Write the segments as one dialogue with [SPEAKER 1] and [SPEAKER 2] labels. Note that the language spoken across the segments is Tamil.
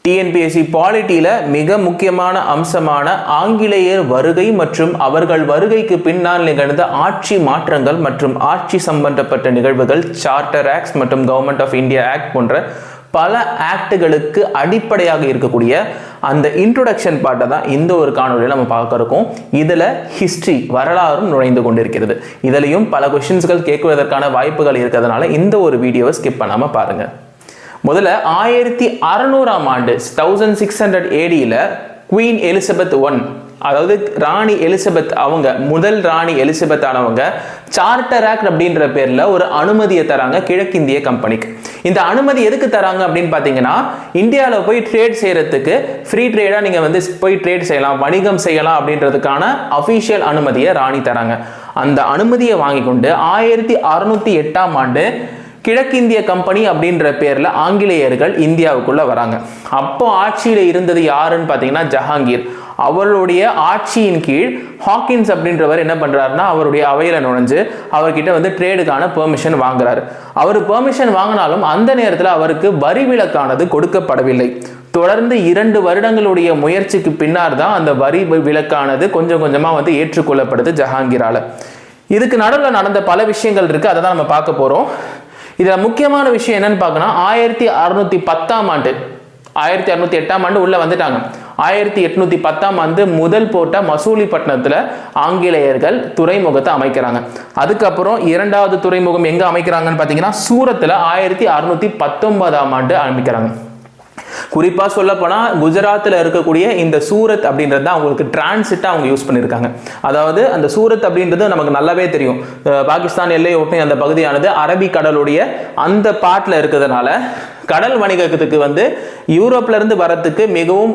[SPEAKER 1] டிஎன்பிஎஸ்சி பாலிட்டியில மிக முக்கியமான அம்சமான ஆங்கிலேயர் வருகை மற்றும் அவர்கள் வருகைக்கு பின்னால் நிகழ்ந்த ஆட்சி மாற்றங்கள் மற்றும் ஆட்சி சம்பந்தப்பட்ட நிகழ்வுகள், சார்ட்டர் ஆக்ட்ஸ் மற்றும் கவர்மெண்ட் ஆஃப் இந்தியா ஆக்ட் போன்ற பல ஆக்டுகளுக்கு அடிப்படையாக இருக்கக்கூடிய அந்த இன்ட்ரோடக்ஷன் பார்ட்டை தான் இந்த ஒரு காணொலியில் நம்ம பார்க்க இருக்கோம். இதில் ஹிஸ்ட்ரி வரலாறும் நுழைந்து கொண்டிருக்கிறது. இதுலையும் பல கொஸ்டின்ஸ்கள் கேட்குவதற்கான வாய்ப்புகள் இருக்கிறதுனால இந்த ஒரு வீடியோவை ஸ்கிப் பண்ணாமல் பாருங்கள். முதல்ல 1600ஆம் ஆண்டு 1600 ADயில் குவீன் எலிசபெத் I, அதாவது ராணி எலிசபெத், அவங்க முதல் ராணி எலிசபெத் ஆனவங்க சார்ட்டர் ஆக்ட் அப்படின்ற பேர்ல ஒரு அனுமதியை தராங்க கிழக்கிந்திய கம்பெனிக்கு. இந்த அனுமதி எதுக்கு தராங்க அப்படின்னு பார்த்தீங்கன்னா, இந்தியாவில் போய் ட்ரேட் செய்யறதுக்கு ஃப்ரீ ட்ரேடா நீங்க போய் ட்ரேட் செய்யலாம், வணிகம் செய்யலாம் அப்படின்றதுக்கான அபிஷியல் அனுமதியை ராணி தராங்க. அந்த அனுமதியை வாங்கி கொண்டு 1608ஆம் ஆண்டு கிழக்கிந்திய கம்பெனி அப்படின்ற பேர்ல ஆங்கிலேயர்கள் இந்தியாவுக்குள்ள வராங்க. அப்போ ஆட்சியில இருந்தது யாருன்னு பார்த்தீங்கன்னா ஜஹாங்கீர். அவருடைய ஆட்சியின் கீழ் ஹாக்கின்ஸ் அப்படின்றவர் என்ன பண்றாருன்னா, அவருடைய அவையில நுழைஞ்சு அவர்கிட்ட ட்ரேடுக்கான பெர்மிஷன் வாங்குறாரு. அவர் பெர்மிஷன் வாங்கினாலும் அந்த நேரத்தில் அவருக்கு வரி விலக்கானது கொடுக்கப்படவில்லை. தொடர்ந்து 2 வருடங்களுடைய முயற்சிக்கு பின்னர் தான் அந்த வரி விலக்கானது கொஞ்சம் கொஞ்சமா ஏற்றுக்கொள்ளப்படுது ஜஹாங்கீரால. இதுக்கு நடுவில் நடந்த பல விஷயங்கள் இருக்கு, அதை தான் நம்ம பார்க்க போறோம். இதுல முக்கியமான விஷயம் என்னன்னு பார்க்கணும், 1610ஆம் ஆண்டு 1608ஆம் ஆண்டு உள்ள வந்துட்டாங்க. 1810ஆம் ஆண்டு முதல் போட்ட மசூலிப்பட்டினத்துல ஆங்கிலேயர்கள் துறைமுகத்தை அமைக்கிறாங்க. அதுக்கப்புறம் 2வது துறைமுகம் எங்க அமைக்கிறாங்கன்னு பார்த்தீங்கன்னா சூரத்தில் 1619ஆம் ஆண்டு அமைக்கிறாங்க. குறிப்பா சொல்ல போனா குஜராத்தில் இருக்கக்கூடிய இந்த சூரத் அப்படின்றது தான் அவங்களுக்கு டிரான்சிட்டா அவங்க யூஸ் பண்ணியிருக்காங்க. அதாவது அந்த சூரத் அப்படின்றது நமக்கு நல்லாவே தெரியும், பாகிஸ்தான் எல்லை ஒட்டி அந்த பகுதியானது அரபிக் கடலுடைய அந்த பாட்டில் இருக்கிறதுனால கடல் வணிகத்துக்கு யூரோப்ல இருந்து வரத்துக்கு மிகவும்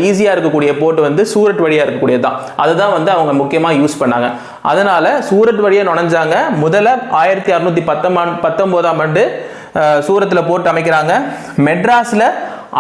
[SPEAKER 1] ஈஸியா இருக்கக்கூடிய போர்ட் சூரத் வழியா இருக்கக்கூடியது தான். அதுதான் அவங்க முக்கியமா யூஸ் பண்ணாங்க. அதனால சூரத் வழியா நுழைஞ்சாங்க. முதல்ல 1619ஆம் ஆண்டு சூரத்துல போர்ட் அமைக்கிறாங்க. மெட்ராஸ்ல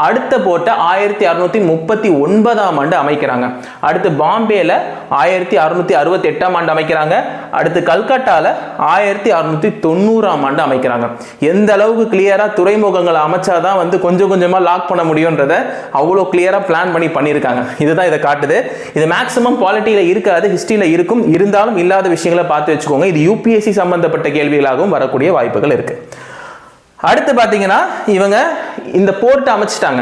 [SPEAKER 1] அடுத்த போர்ட்டை 1639ஆம் ஆண்டு அமைக்கிறாங்க. அடுத்து பாம்பேல 1668ஆம் ஆண்டு அமைக்கிறாங்க. அடுத்து கல்கட்டால 1690ஆம் ஆண்டு அமைக்கிறாங்க. எந்த அளவுக்கு கிளியரா துறைமுகங்களை அமைச்சாதான் கொஞ்சம் கொஞ்சமா லாக் பண்ண முடியும்ன்றத அவ்வளோ கிளியரா பிளான் பண்ணியிருக்காங்க. இதுதான் இதை காட்டுது. இது மேக்சிமம் பாலிட்டியில இருக்காது, ஹிஸ்டரியில இருக்கும். இருந்தாலும் இல்லாத விஷயங்களை பார்த்து வச்சுக்கோங்க. இது யூபிஎஸ்சி சம்பந்தப்பட்ட கேள்விகளாகவும் வரக்கூடிய வாய்ப்புகள் இருக்கு. அடுத்து பார்த்தீங்கன்னா இவங்க இந்த போர்ட்டை அமைச்சிட்டாங்க.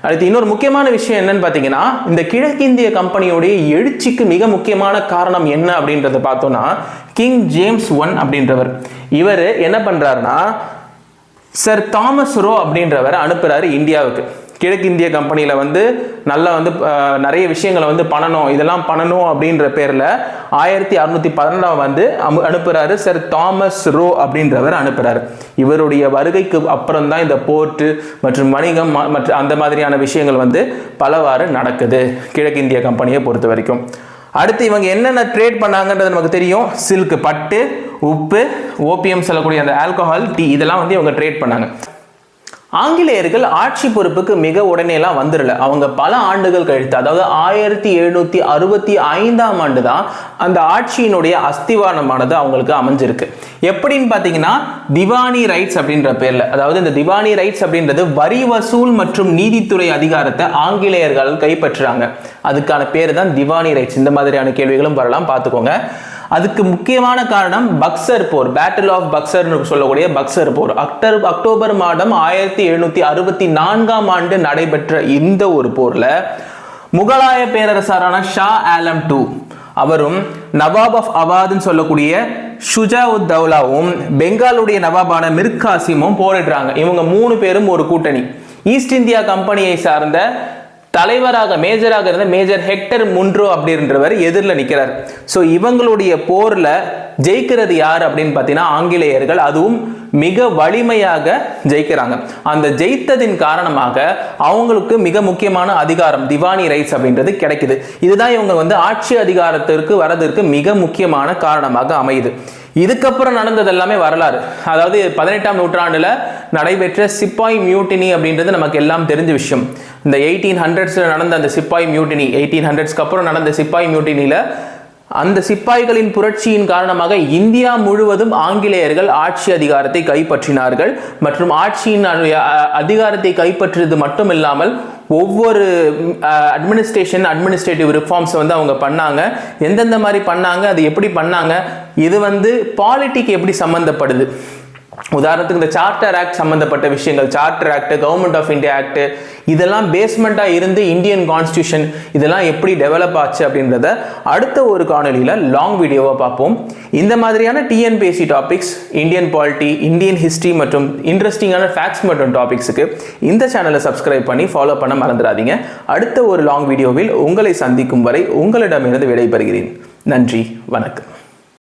[SPEAKER 1] அடுத்து இன்னொரு முக்கியமான விஷயம் என்னன்னு பார்த்தீங்கன்னா, இந்த கிழக்கிந்திய கம்பெனியோடைய எழுச்சிக்கு மிக முக்கியமான காரணம் என்ன அப்படின்றத பார்த்தோம்னா, கிங் ஜேம்ஸ் I அப்படின்றவர் இவர் என்ன பண்றாருன்னா சர் தாமஸ் ரோ அப்படின்றவர் அனுப்புறாரு இந்தியாவுக்கு. கிழக்கிந்திய கம்பெனியில நல்லா நிறைய விஷயங்களை பண்ணணும், இதெல்லாம் பண்ணணும் அப்படின்ற பேர்ல 1612 அனுப்புறாரு. சர் தாமஸ் ரோ அப்படின்றவர் அனுப்புறாரு. இவருடைய வருகைக்கு அப்புறம் தான் இந்த போர்ட் மற்றும் வணிகம் மற்றும் அந்த மாதிரியான விஷயங்கள் பலவாறு நடக்குது கிழக்கிந்திய கம்பெனியை பொறுத்த வரைக்கும். அடுத்து இவங்க என்னென்ன ட்ரேட் பண்ணாங்கன்றது நமக்கு தெரியும். சில்க், பட்டு, உப்பு, ஓபியம் சொல்லக்கூடிய அந்த ஆல்கஹால், டீ, இதெல்லாம் இவங்க ட்ரேட் பண்ணாங்க. ஆங்கிலேயர்கள் ஆட்சி பொறுப்புக்கு மிக உடனேலாம் வந்துடல. அவங்க பல ஆண்டுகள் கழித்து, அதாவது 1765ஆம் ஆண்டு தான் அந்த ஆட்சியினுடைய அஸ்திவாரமானது அவங்களுக்கு அமைஞ்சிருக்கு. எப்படின்னு பார்த்தீங்கன்னா திவானி ரைட்ஸ் அப்படின்ற பேர்ல, அதாவது இந்த திவானி ரைட்ஸ் அப்படின்றது வரி வசூல் மற்றும் நீதித்துறை அதிகாரத்தை ஆங்கிலேயர்கள் கைப்பற்றுறாங்க. அதுக்கான பேர் தான் திவானி ரைட்ஸ். இந்த மாதிரியான கேள்விகளும் வரலாம், பார்த்துக்கோங்க. அதுக்கு முக்கியமான காரணம் பக்சர் போர், பேட்டில் ஆஃப் பக்சர் சொல்லக்கூடிய பக்சர் போர். அக்டோபர் மாதம் 1764ஆம் ஆண்டு நடைபெற்ற இந்த ஒரு போர்ல முகலாய பேரரசரான ஷா ஆலம் II அவரும் நவாப் ஆஃப் அவாத்னு சொல்லக்கூடிய ஷுஜா-உத்-தௌலாவும் பெங்காலுடைய நவாபான மிர் காசிமும் போரிடுறாங்க. இவங்க 3 பேரும் ஒரு கூட்டணி. ஈஸ்ட் இந்தியா கம்பெனியை சார்ந்த தலைவராக மேஜராக இருந்த மேஜர் ஹெக்டர் முன்ரோ அப்படின்றவர் எதிரில் நிற்கிறார். ஸோ இவங்களுடைய போர்ல ஜெயிக்கிறது யார் அப்படின்னு பார்த்தீங்கன்னா ஆங்கிலேயர்கள். அதுவும் மிக வலிமையாக ஜெயிக்கிறாங்க. அந்த ஜெயித்ததின் காரணமாக அவங்களுக்கு மிக முக்கியமான அதிகாரம் திவானி ரைட்ஸ் அப்படின்றது கிடைக்குது. இதுதான் இவங்க ஆட்சி அதிகாரத்திற்கு வரதற்கு மிக முக்கியமான காரணமாக அமையுது. இதுக்கப்புறம் நடந்தது எல்லாமே வரலாறு. அதாவது 18ஆம் நூற்றாண்டுல நடைபெற்ற சிப்பாய் மியூட்டினி அப்படின்றது நமக்கு எல்லாம் தெரிஞ்ச விஷயம். இந்த 1800s நடந்த அந்த சிப்பாய் மியூட்டினி, 1800ஸ்க்கு அப்புறம் நடந்த சிப்பாய் மியூட்டினில அந்த சிப்பாய்களின் புரட்சியின் காரணமாக இந்தியா முழுவதும் ஆங்கிலேயர்கள் ஆட்சி அதிகாரத்தை கைப்பற்றினார்கள் மற்றும் ஆட்சியின் அதிகாரத்தை கைப்பற்றியது மட்டும் இல்லாமல் ஒவ்வொரு அட்மினிஸ்ட்ரேட்டிவ் ரிஃபார்ம்ஸ் அவங்க பண்ணாங்க. எந்தெந்த மாதிரி பண்ணாங்க, அது எப்படி பண்ணாங்க, இது பாலிட்டிக்கு எப்படி சம்பந்தப்படுது. உதாரணத்துக்கு இந்த சார்ட்டர் ஆக்ட் சம்பந்தப்பட்ட விஷயங்கள், charter act, government of India act, இதெல்லாம் பேஸ்மெண்ட்டாக இருந்து இந்தியன் கான்ஸ்டியூஷன் இதெல்லாம் எப்படி டெவலப் ஆச்சு அப்படின்றத அடுத்த ஒரு காணொலியில் லாங் வீடியோவாக பார்ப்போம். இந்த மாதிரியான TNPSC topics, Indian polity, Indian history மற்றும் இன்ட்ரெஸ்டிங்கான ஃபேக்ட்ஸ் மற்றும் டாபிக்ஸுக்கு இந்த சேனலை சப்ஸ்கிரைப் பண்ணி ஃபாலோ பண்ண மறந்துடாதீங்க. அடுத்த ஒரு லாங் வீடியோவில் உங்களை சந்திக்கும் வரை உங்களிடமிருந்து விடைபெறுகிறேன். நன்றி, வணக்கம்.